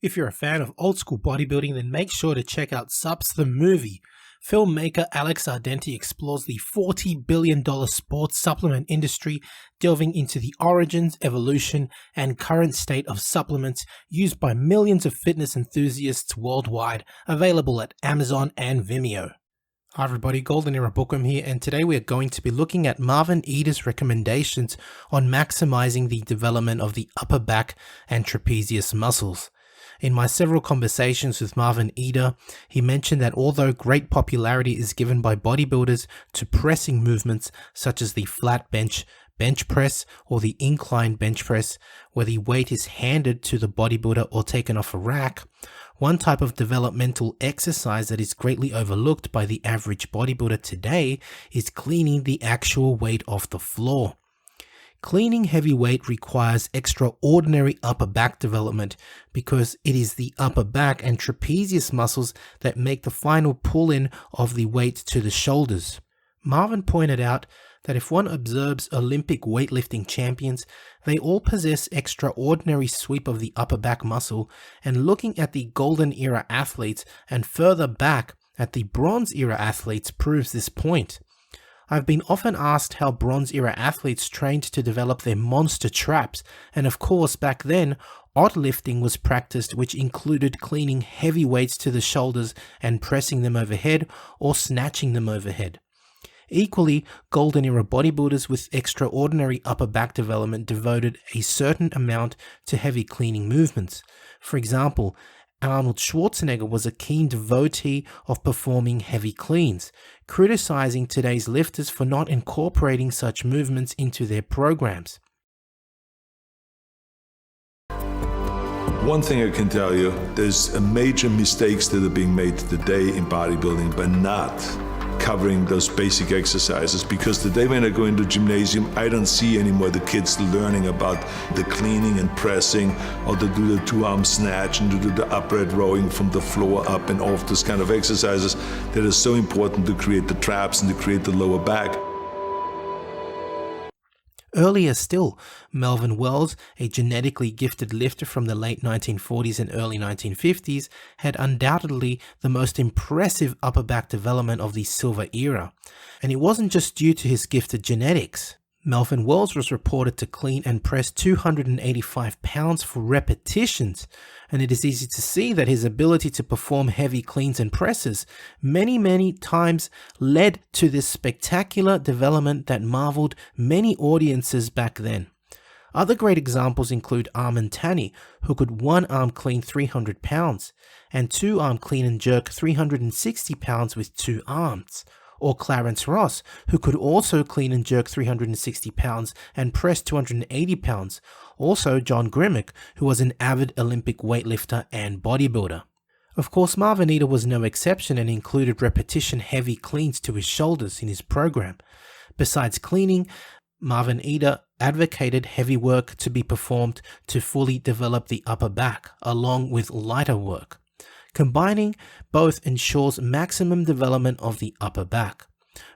If you're a fan of old school bodybuilding, then make sure to check out Subs the Movie. Filmmaker Alex Ardenti explores the $40 billion sports supplement industry, delving into the origins, evolution, and current state of supplements used by millions of fitness enthusiasts worldwide, available at Amazon and Vimeo. Hi everybody, Golden Era Bookworm here, and today we are going to be looking at Marvin EDER'S recommendations on maximizing the development of the upper back and trapezius muscles. In my several conversations with Marvin EDER, he mentioned that although great popularity is given by bodybuilders to pressing movements such as the flat bench press or the incline bench press, where the weight is handed to the bodybuilder or taken off a rack, one type of developmental exercise that is greatly overlooked by the average bodybuilder today is cleaning the actual weight off the floor. Cleaning heavy weight requires extraordinary upper back development because it is the upper back and trapezius muscles that make the final pull-in of the weight to the shoulders. Marvin pointed out that if one observes Olympic weightlifting champions, they all possess extraordinary sweep of the upper back muscle, and looking at the Golden Era athletes and further back at the Bronze Era athletes proves this point. I've been often asked how Bronze Era athletes trained to develop their monster traps, and of course back then, odd lifting was practiced, which included cleaning heavy weights to the shoulders and pressing them overhead or snatching them overhead. Equally, Golden Era bodybuilders with extraordinary upper back development devoted a certain amount to heavy cleaning movements. For example, Arnold Schwarzenegger was a keen devotee of performing heavy cleans, criticizing today's lifters for not incorporating such movements into their programs. One thing I can tell you, there's major mistakes that are being made today in bodybuilding by not covering those basic exercises, because today when I go into gymnasium, I don't see anymore the kids learning about the cleaning and pressing, or to do the two-arm snatch and to do the upright rowing from the floor up and off, those kind of exercises that are so important to create the traps and to create the lower back. Earlier still, Melvin Wells, a genetically gifted lifter from the late 1940s and early 1950s, had undoubtedly the most impressive upper back development of the Silver Era. And it wasn't just due to his gifted genetics. Melvin Wells was reported to clean and press 285 pounds for repetitions, and it is easy to see that his ability to perform heavy cleans and presses many times led to this spectacular development that marveled many audiences back then. Other great examples include Armin Tanny, who could one-arm clean 300 pounds, and two-arm clean and jerk 360 pounds with two arms. Or Clarence Ross, who could also clean and jerk 360 pounds and press 280 pounds. Also John Grimmick, who was an avid Olympic weightlifter and bodybuilder. Of course, Marvin EDER was no exception and included repetition heavy cleans to his shoulders in his program. Besides cleaning, Marvin EDER advocated heavy work to be performed to fully develop the upper back, along with lighter work. Combining both ensures maximum development of the upper back.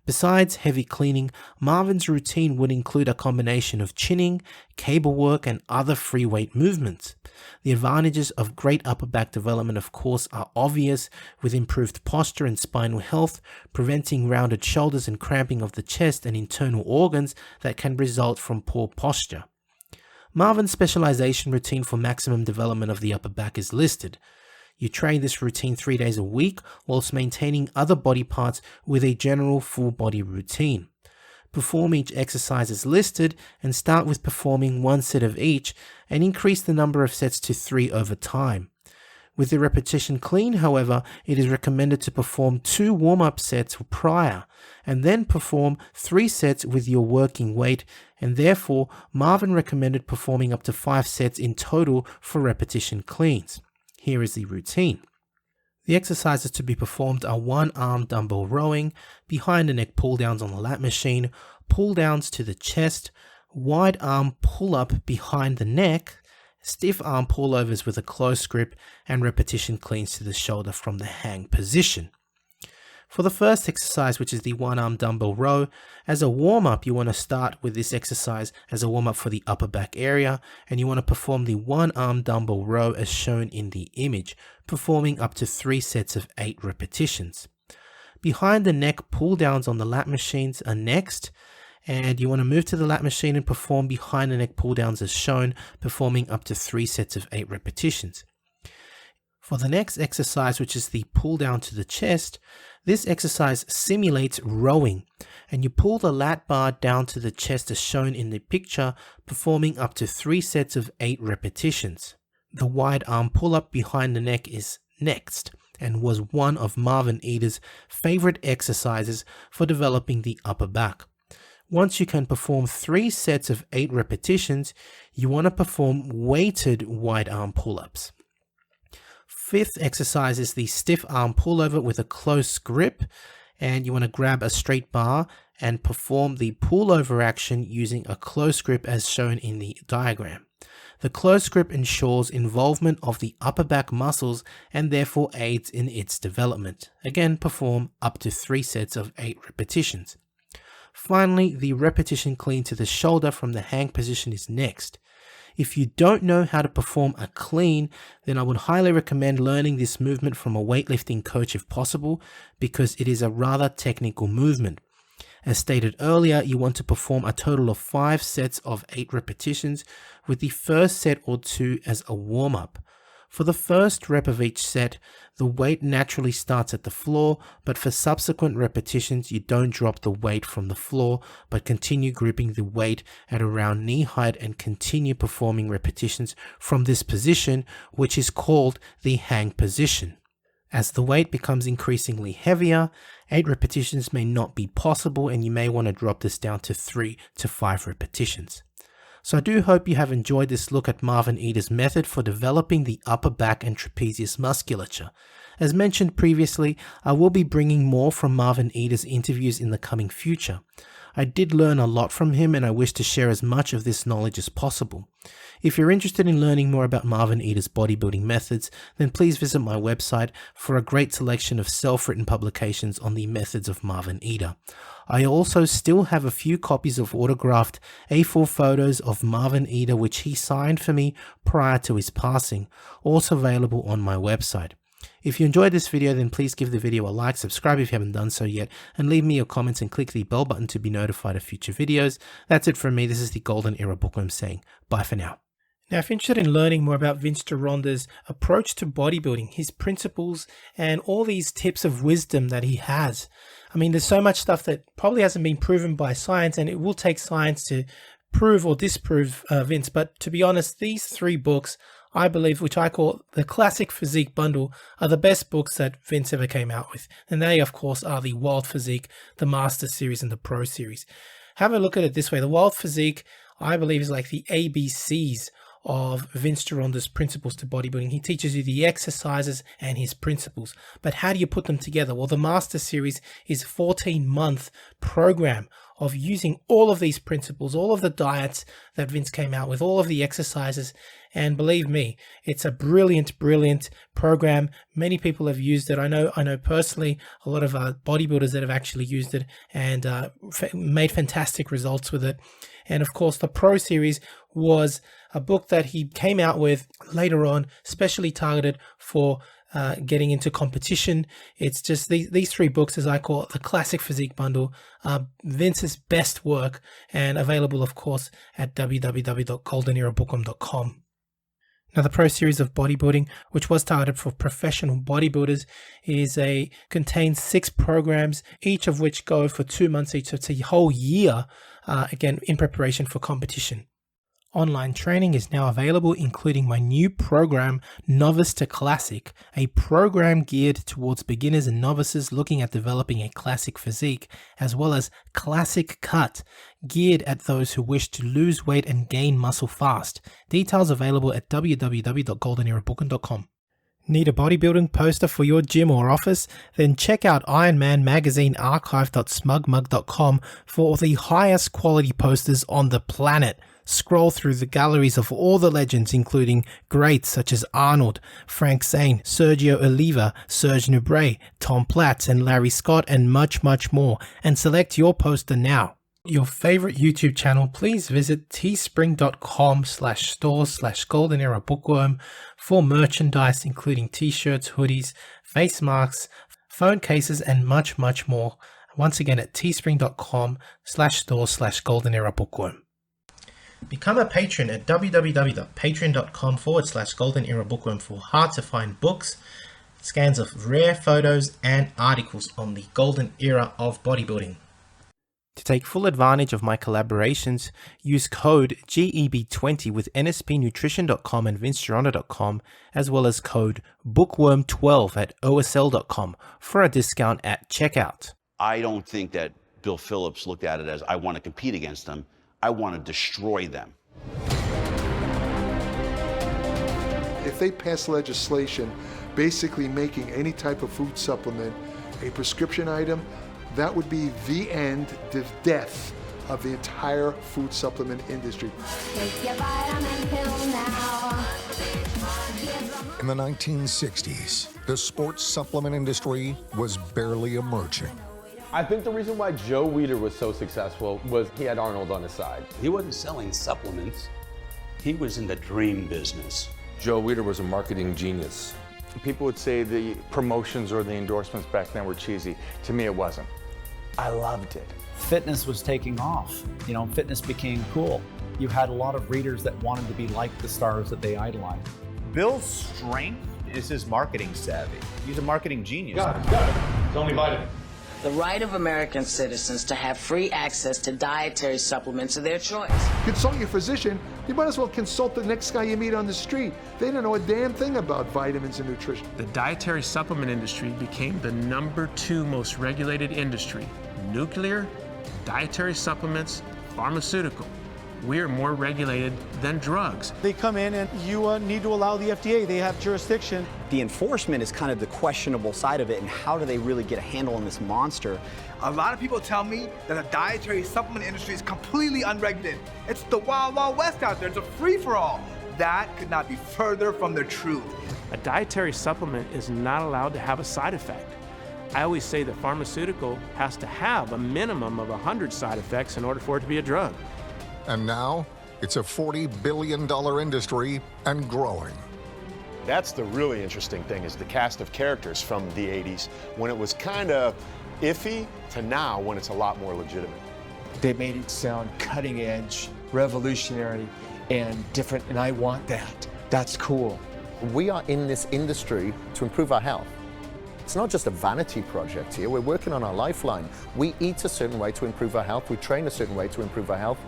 Besides heavy cleaning, Marvin's routine would include a combination of chinning, cable work, and other free weight movements. The advantages of great upper back development, of course, are obvious, with improved posture and spinal health, preventing rounded shoulders and cramping of the chest and internal organs that can result from poor posture. Marvin's specialization routine for maximum development of the upper back is listed. You train this routine 3 days a week whilst maintaining other body parts with a general full body routine. Perform each exercise as listed and start with performing one set of each and increase the number of sets to 3 over time. With the repetition clean, however, it is recommended to perform 2 warm-up sets prior and then perform 3 sets with your working weight, and therefore Marvin recommended performing up to 5 sets in total for repetition cleans. Here is the routine. The exercises to be performed are one-arm dumbbell rowing, behind the neck pull-downs on the lat machine, pull-downs to the chest, wide arm pull-up behind the neck, stiff arm pullovers with a close grip, and repetition cleans to the shoulder from the hang position. For the first exercise, which is the one-arm dumbbell row, as a warm-up, you want to start with this exercise as a warm-up for the upper back area, and you want to perform the one-arm dumbbell row as shown in the image, performing up to 3 sets of 8 repetitions. Behind the neck pull-downs on the lat machines are next, and you want to move to the lat machine and perform behind the neck pull-downs as shown, performing up to 3 sets of 8 repetitions. For the next exercise, which is the pull down to the chest, this exercise simulates rowing, and you pull the lat bar down to the chest as shown in the picture, performing up to 3 sets of 8 repetitions. The wide arm pull-up behind the neck is next, and was one of Marvin EDER'S favorite exercises for developing the upper back. Once you can perform 3 sets of 8 repetitions, you want to perform weighted wide arm pull-ups. Fifth exercise is the stiff arm pullover with a close grip, and you want to grab a straight bar and perform the pullover action using a close grip as shown in the diagram. The close grip ensures involvement of the upper back muscles and therefore aids in its development. Again, perform up to 3 sets of 8 repetitions. Finally, the repetition clean to the shoulder from the hang position is next. If you don't know how to perform a clean, then I would highly recommend learning this movement from a weightlifting coach if possible, because it is a rather technical movement. As stated earlier, you want to perform a total of 5 sets of 8 repetitions, with the first set or 2 as a warm-up. For the first rep of each set, the weight naturally starts at the floor, but for subsequent repetitions, you don't drop the weight from the floor, but continue gripping the weight at around knee height and continue performing repetitions from this position, which is called the hang position. As the weight becomes increasingly heavier, 8 repetitions may not be possible, and you may want to drop this down to 3 to 5 repetitions. So I do hope you have enjoyed this look at Marvin EDER'S method for developing the upper back and trapezius musculature. As mentioned previously, I will be bringing more from Marvin EDER'S interviews in the coming future. I did learn a lot from him, and I wish to share as much of this knowledge as possible. If you're interested in learning more about Marvin EDER'S bodybuilding methods, then please visit my website for a great selection of self-written publications on the methods of Marvin EDER. I also still have a few copies of autographed A4 photos of Marvin EDER which he signed for me prior to his passing, also available on my website. If you enjoyed this video, then please give the video a like, subscribe if you haven't done so yet, and leave me your comments and click the bell button to be notified of future videos. That's it from me. This is the Golden Era Bookworm saying bye for now. Now, if you're interested in learning more about Vince Gironda's approach to bodybuilding, his principles, and all these tips of wisdom that he has, I mean, there's so much stuff that probably hasn't been proven by science, and it will take science to prove or disprove Vince. But to be honest, these 3 books, I believe, which I call the Classic Physique Bundle, are the best books that Vince ever came out with. And they, of course, are the Wild Physique, the Master Series, and the Pro Series. Have a look at it this way. The Wild Physique, I believe, is like the ABCs of Vince Gironda's principles to bodybuilding. He teaches you the exercises and his principles. But how do you put them together? Well, the Master Series is a 14-month program of using all of these principles, all of the diets that Vince came out with, all of the exercises. And believe me, it's a brilliant, brilliant program. Many people have used it. I know personally a lot of bodybuilders that have actually used it and made fantastic results with it. And of course, the Pro Series was a book that he came out with later on, specially targeted for getting into competition. It's just these 3 books, as I call it, the Classic Physique Bundle, Vince's best work, and available, of course, at www.goldenerabookworm.com. Now, the Pro Series of Bodybuilding, which was targeted for professional bodybuilders, contains 6 programs, each of which go for 2 months each. So it's a whole year, again, in preparation for competition. Online training is now available, including my new program, Novice to Classic, a program geared towards beginners and novices looking at developing a classic physique, as well as Classic Cut, geared at those who wish to lose weight and gain muscle fast. Details available at www.goldenerabookworm.com. Need a bodybuilding poster for your gym or office? Then check out Iron Man Magazine archive.smugmug.com for the highest quality posters on the planet. Scroll through the galleries of all the legends, including greats such as Arnold, Frank Zane, Sergio Oliva, Serge Nubret, Tom Platz, and Larry Scott, and much, much more, and select your poster now. Your favorite YouTube channel, please visit teespring.com/stores/Golden Era Bookworm for merchandise, including t-shirts, hoodies, face masks, phone cases, and much, much more. Once again at teespring.com/stores/Golden Era Bookworm. Become a patron at www.patreon.com/Golden Era Bookworm for hard to find books, scans of rare photos, and articles on the Golden Era of bodybuilding. To take full advantage of my collaborations, use code GEB20 with NSPNutrition.com and VinceGironda.com, as well as code Bookworm12 at OSL.com for a discount at checkout. I don't think that Bill Phillips looked at it as, I want to compete against them. I want to destroy them. If they pass legislation basically making any type of food supplement a prescription item, that would be the end, the death of the entire food supplement industry. Take your vitamin pill now. In the 1960s, the sports supplement industry was barely emerging. I think the reason why Joe Weider was so successful was he had Arnold on his side. He wasn't selling supplements. He was in the dream business. Joe Weider was a marketing genius. People would say the promotions or the endorsements back then were cheesy. To me, it wasn't. I loved it. Fitness was taking off. You know, fitness became cool. You had a lot of readers that wanted to be like the stars that they idolized. Bill's strength is his marketing savvy. He's a marketing genius. Got it. It's only vitamin. The right of American citizens to have free access to dietary supplements of their choice. Consult your physician. You might as well consult the next guy you meet on the street. They don't know a damn thing about vitamins and nutrition. The dietary supplement industry became the #2 most regulated industry. Nuclear, dietary supplements, pharmaceutical. We're more regulated than drugs. They come in and you need to allow the FDA. They have jurisdiction. The enforcement is kind of the questionable side of it, and how do they really get a handle on this monster? A lot of people tell me that the dietary supplement industry is completely unregulated. It's the wild, wild west out there. It's a free-for-all. That could not be further from the truth. A dietary supplement is not allowed to have a side effect. I always say that pharmaceutical has to have a minimum of 100 side effects in order for it to be a drug. And now, it's a $40 billion industry and growing. That's the really interesting thing, is the cast of characters from the 80s, when it was kind of iffy, to now when it's a lot more legitimate. They made it sound cutting edge, revolutionary, and different, and I want that. That's cool. We are in this industry to improve our health. It's not just a vanity project here. We're working on our lifeline. We eat a certain way to improve our health. We train a certain way to improve our health.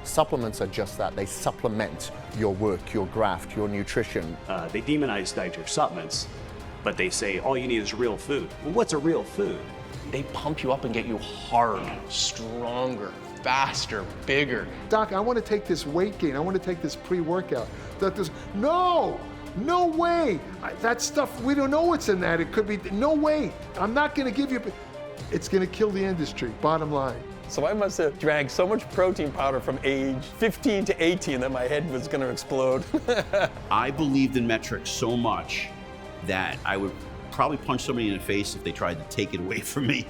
Supplements are just that. They supplement your work, your graft, your nutrition. They demonize dietary supplements, but they say all you need is real food. Well, what's a real food? They pump you up and get you hard, stronger, faster, bigger. Doc, I want to take this weight gain. I want to take this pre-workout. No way. That stuff, we don't know what's in that. It could be, no way. I'm not going to give you, it's going to kill the industry, bottom line. So I must have drank so much protein powder from age 15 to 18 that my head was going to explode. I believed in metrics so much that I would probably punch somebody in the face if they tried to take it away from me.